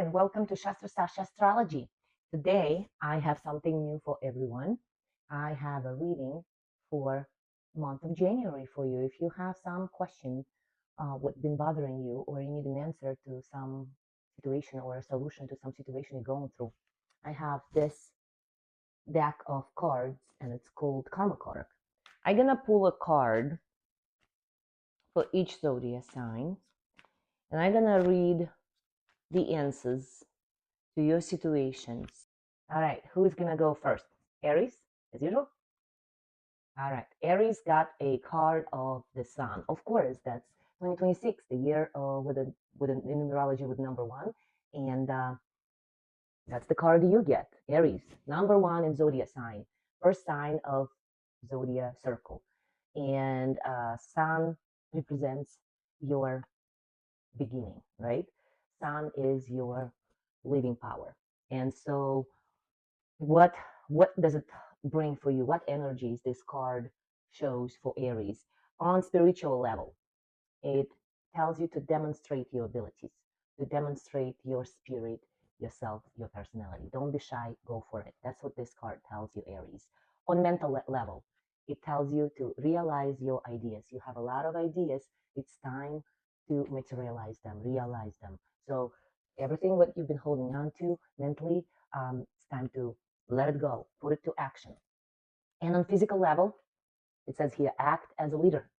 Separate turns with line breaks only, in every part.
And welcome to ShastraSasha.Astrology. Today, I have something new for everyone. I have a reading for month of January for you. If you have some question, what's been bothering you, or you need an answer to some situation or a solution to some situation you're going through, I have this deck of cards, and it's called Karma card. I'm gonna pull a card for each zodiac sign, and I'm gonna read the answers to your situations. All right, who's gonna go first? Aries, as usual. All right, Aries got a card of the Sun. Of course, that's 2026, the year with a in numerology with number one, and that's the card you get. Aries, number one in zodiac sign, first sign of zodiac circle, and Sun represents your beginning, right? Sun is your living power, and so what does it bring for you? What energies this card shows for Aries on spiritual level? It tells you to demonstrate your abilities, to demonstrate your spirit, yourself, your personality. Don't be shy, go for it. That's what this card tells you, Aries. On mental level, it tells you to realize your ideas. You have a lot of ideas. It's time to materialize them, realize them. So everything what you've been holding on to mentally, it's time to let it go, put it to action. And on physical level, it says here, act as a leader.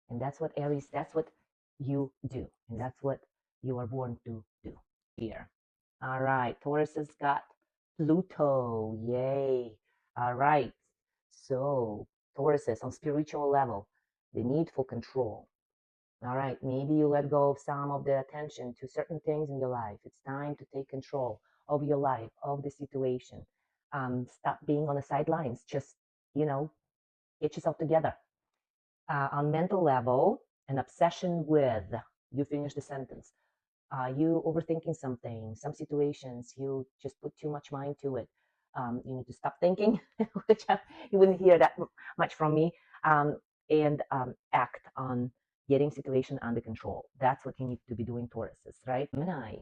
And that's what Aries, that's what you do. And that's what you are born to do here. All right. Taurus has got Pluto. Yay. All right. So Tauruses on spiritual level, the need for control. All right. Maybe you let go of some of the attention to certain things in your life. It's time to take control of your life, of the situation. Stop being on the sidelines. Just, you know, get yourself together. On mental level, an obsession with, you finish the sentence. You overthinking something, some situations, you just put too much mind to it. You need to stop thinking, which you wouldn't hear that much from me, and act on getting situation under control. That's what you need to be doing, Tauruses, right? Gemini,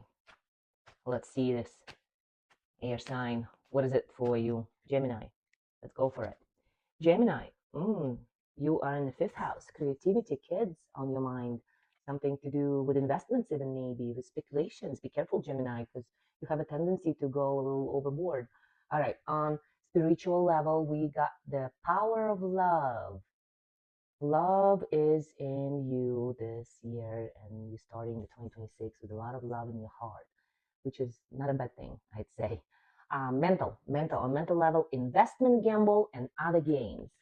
let's see this air sign. What is it for you? Gemini, let's go for it. Gemini, you are in the fifth house. Creativity, kids on your mind. Something to do with investments, even maybe with speculations. Be careful, Gemini, because you have a tendency to go a little overboard. All right, on spiritual level, we got the power of love. Love is in you this year, and you're starting the 2026 with a lot of love in your heart, which is not a bad thing, I'd say. On mental level, investment, gamble, and other gains.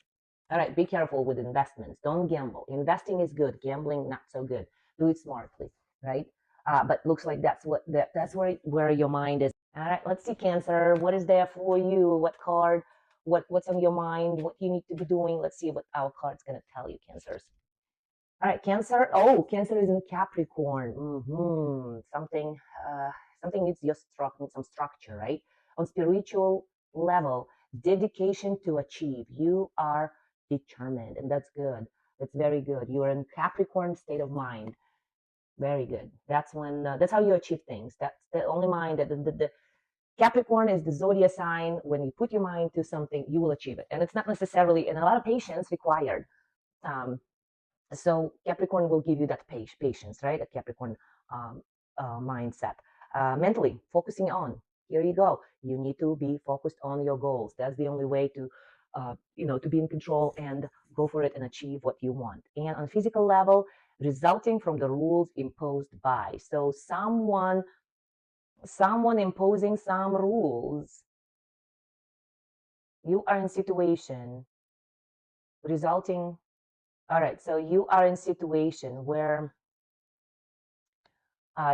All right, be careful with investments. Don't gamble. Investing is good, gambling not so good. Do it smartly, right? But looks like that's where your mind is. All right, let's see, Cancer. What is there for you? What card? What's on your mind? What you need to be doing? Let's see what our card's gonna tell you, Cancers. All right, Cancer. Oh, Cancer is in Capricorn. Something needs your some structure, right? On spiritual level, dedication to achieve. You are determined, and that's good. That's very good. You are in Capricorn state of mind. Very good. That's when that's how you achieve things. That's the only mind that the Capricorn is the zodiac sign. When you put your mind to something, you will achieve it, and it's not necessarily, and a lot of patience required. Um, so Capricorn will give you that patience, right? A Capricorn mindset. Mentally focusing on. Here you go. You need to be focused on your goals. That's the only way to, to be in control and go for it and achieve what you want. And on physical level, resulting from the rules imposed by. So someone imposing some rules. You are in situation resulting. All right. So you are in situation where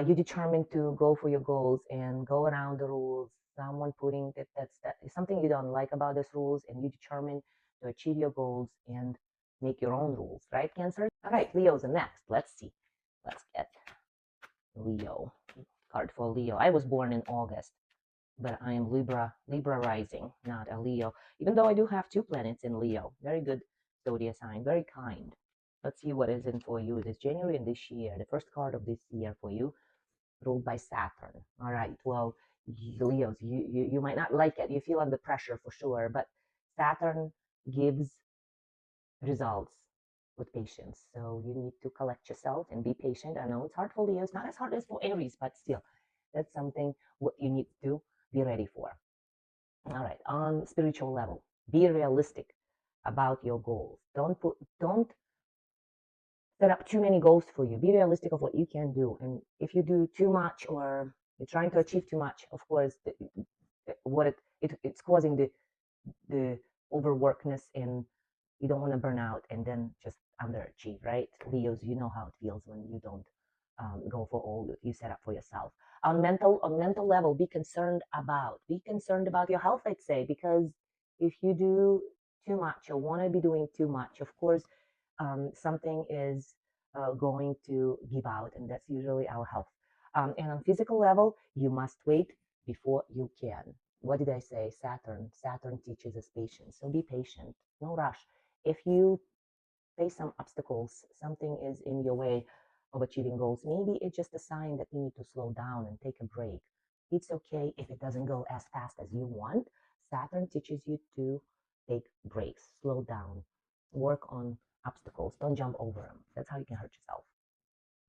you determined to go for your goals and go around the rules. Someone putting that is something you don't like about these rules, and you determined to achieve your goals and make your own rules, right, Cancer? All right, Leo's the next. Let's see. Let's get Leo card for Leo. I was born in August, but I am Libra rising, not a Leo. Even though I do have 2 planets in Leo. Very good zodiac sign, very kind. Let's see what is in for you this January and this year. The first card of this year for you. ruled by Saturn. All right. Well, Leos, you might not like it. You feel under pressure for sure, but Saturn gives results with patience. So you need to collect yourself and be patient. I know it's hard for Leos, not as hard as for Aries, but still, that's something what you need to be ready for. All right. On spiritual level, be realistic about your goals. Don't set up too many goals for you. Be realistic of what you can do. And if you do too much or you're trying to achieve too much, of course, it's causing the overworkness, and you don't want to burn out and then just underachieve, right? Leos, you know how it feels when you don't go for all you set up for yourself. On mental level, be concerned about your health, I'd say, because if you do too much or want to be doing too much, of course, something is going to give out, and that's usually our health. And on physical level, you must wait before you can. What did I say? Saturn teaches us patience. So be patient, no rush. If you face some obstacles, something is in your way of achieving goals, maybe it's just a sign that you need to slow down and take a break. It's okay if it doesn't go as fast as you want. Saturn teaches you to take breaks, slow down, work on obstacles, don't jump over them. That's how you can hurt yourself.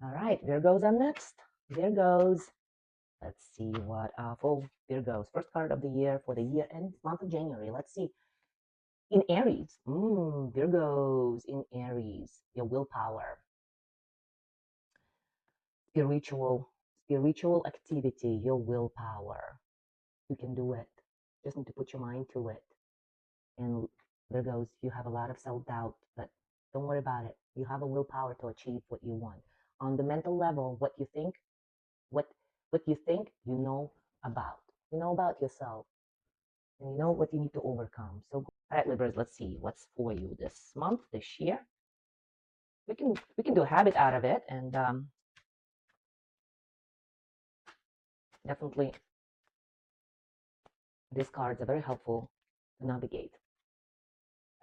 All right, Virgos are next. Virgos. Let's see what for Virgos. First card of the year for the year and month of January. Let's see. In Aries, Virgos in Aries, your willpower, spiritual, spiritual activity, your willpower. You can do it. Just need to put your mind to it. And Virgos, you have a lot of self-doubt, but don't worry about it. You have a willpower to achieve what you want. On the mental level, what you think, what you think, you know about. You know about yourself, and you know what you need to overcome. So, all right, Libras, let's see what's for you this month, this year. We can do a habit out of it, and definitely these cards are very helpful to navigate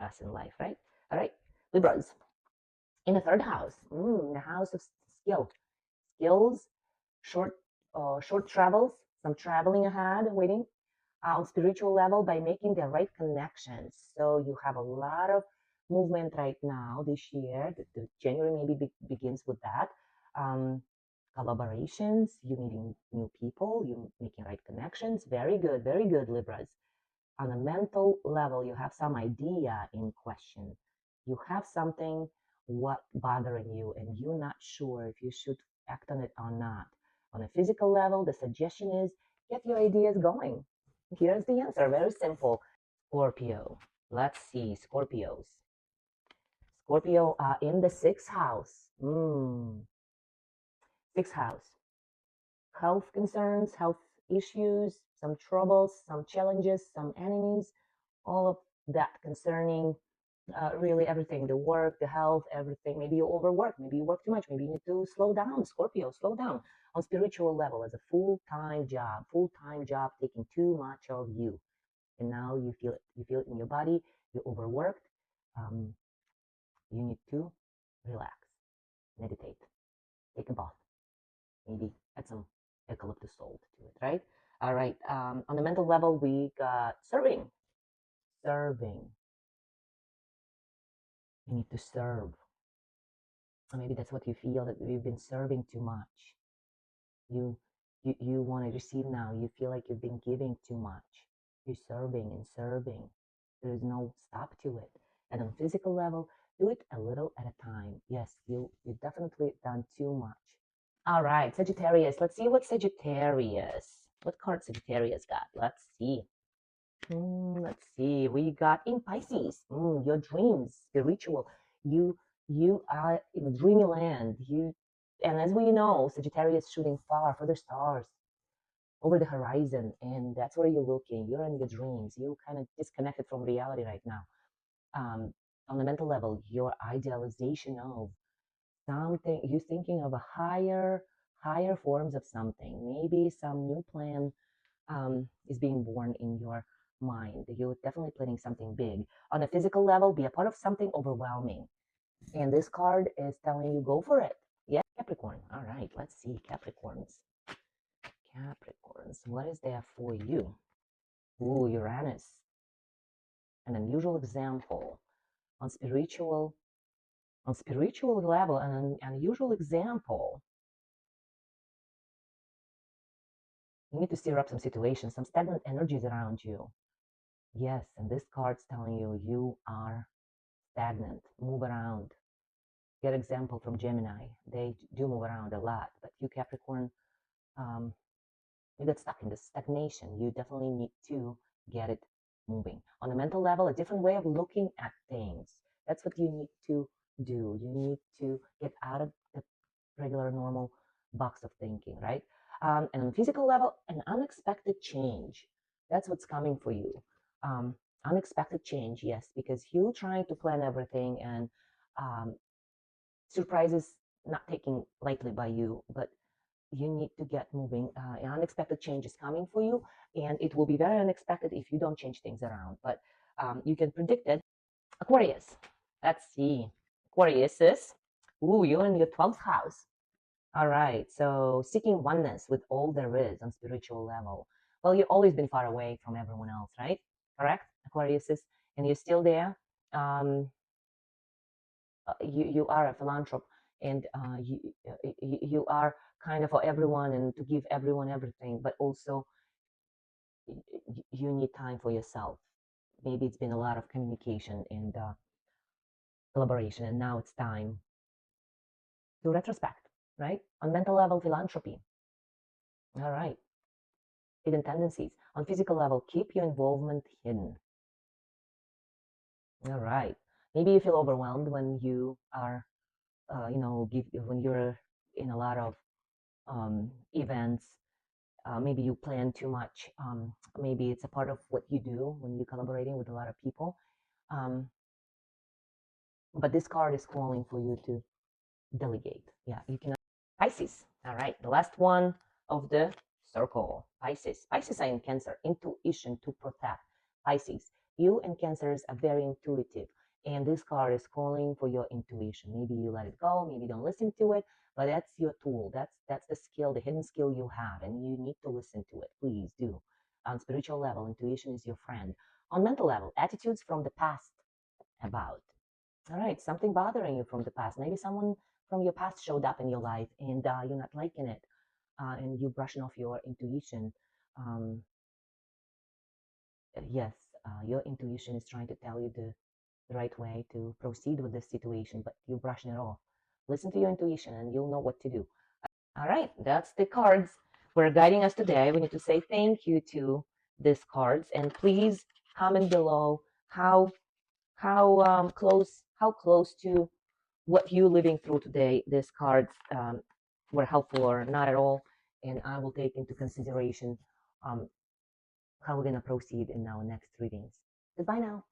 us in life, right? All right, Libras, in the third house, the house of skills, short short travels, some traveling ahead, waiting on spiritual level by making the right connections. So you have a lot of movement right now this year. The January maybe begins with that. Collaborations, you meeting new people, you making right connections. Very good, Libras. On a mental level, you have some idea in question. You have something what bothering you, and you're not sure if you should act on it or not. On a physical level, the suggestion is get your ideas going. Here's the answer, very simple. Scorpio. Let's see, Scorpios. Scorpio are in the sixth house. Sixth house. Health concerns, health issues, some troubles, some challenges, some enemies, all of that concerning really everything, the work, the health, everything. Maybe you overwork, maybe you work too much, maybe you need to slow down. Scorpio, slow down. On spiritual level, as a full-time job taking too much of you, and now you feel it in your body, you're overworked. You need to relax, meditate, take a bath, maybe add some eucalyptus salt to it, right? All right. On the mental level, we got serving. You need to serve. Or maybe that's what you feel, that you've been serving too much. You want to receive now. You feel like you've been giving too much. You're serving and serving. There's no stop to it. And on physical level, do it a little at a time. Yes, you definitely done too much. All right, Sagittarius. Let's see what what card Sagittarius got. Let's see. Let's see. We got in Pisces. Your dreams, spiritual. You are in the dreamy land. And as we know, Sagittarius shooting far for the stars, over the horizon, and that's where you're looking. You're in your dreams. You kind of disconnected from reality right now. On the mental level, your idealization of something, you're thinking of a higher forms of something. Maybe some new plan is being born in your mind. You're definitely planning something big. On a physical level, be a part of something overwhelming. And this card is telling you go for it. Yeah, Capricorn. All right, let's see, Capricorns. Capricorns, what is there for you? Ooh, Uranus, an unusual example on spiritual level, an unusual example. You need to stir up some situations, some stagnant energies around you. Yes, and this card's telling you you are stagnant. Move around. Get example from Gemini. They do move around a lot, but you Capricorn, um, you get stuck in this stagnation. You definitely need to get it moving. On a mental level, a different way of looking at things. That's what you need to do. You need to get out of the regular, normal box of thinking, right? And on a physical level, an unexpected change. That's what's coming for you. Um, Unexpected change, yes, because you trying to plan everything and um, surprises not taken lightly by you, but you need to get moving. An unexpected change is coming for you, and it will be very unexpected if you don't change things around. But you can predict it. Aquarius. Let's see. Aquarius is, ooh, you're in your 12th house. All right. So seeking oneness with all there is on spiritual level. Well, you've always been far away from everyone else, right? Correct, Aquarius is, and you're still there. Um, you are a philanthrope, and you are kind of for everyone and to give everyone everything, but also you need time for yourself. Maybe it's been a lot of communication and collaboration, and now it's time to retrospect, right? On mental level, philanthropy. All right. Hidden tendencies. On physical level, keep your involvement hidden. All right. Maybe you feel overwhelmed when you are, when you're in a lot of events. Maybe you plan too much. Maybe it's a part of what you do when you're collaborating with a lot of people. Um, but this card is calling for you to delegate. Yeah, you can. Pisces. All right, the last one of the circle. Pisces. Pisces are in Cancer. Intuition to protect. Pisces. You and Cancers are very intuitive. And this card is calling for your intuition. Maybe you let it go, maybe don't listen to it, but that's your tool. That's the skill, the hidden skill you have, and you need to listen to it. Please do. On spiritual level, intuition is your friend. On mental level, attitudes from the past about. All right, something bothering you from the past. Maybe someone from your past showed up in your life and you're not liking it, and you're brushing off your intuition. Um, yes, your intuition is trying to tell you the right way to proceed with this situation, but you're brushing it off. Listen to your intuition and you'll know what to do. All right, that's the cards were guiding us today. We need to say thank you to these cards, and please comment below how close to what you living through today these cards were helpful or not at all, and I will take into consideration how we're going to proceed in our next readings. Goodbye now.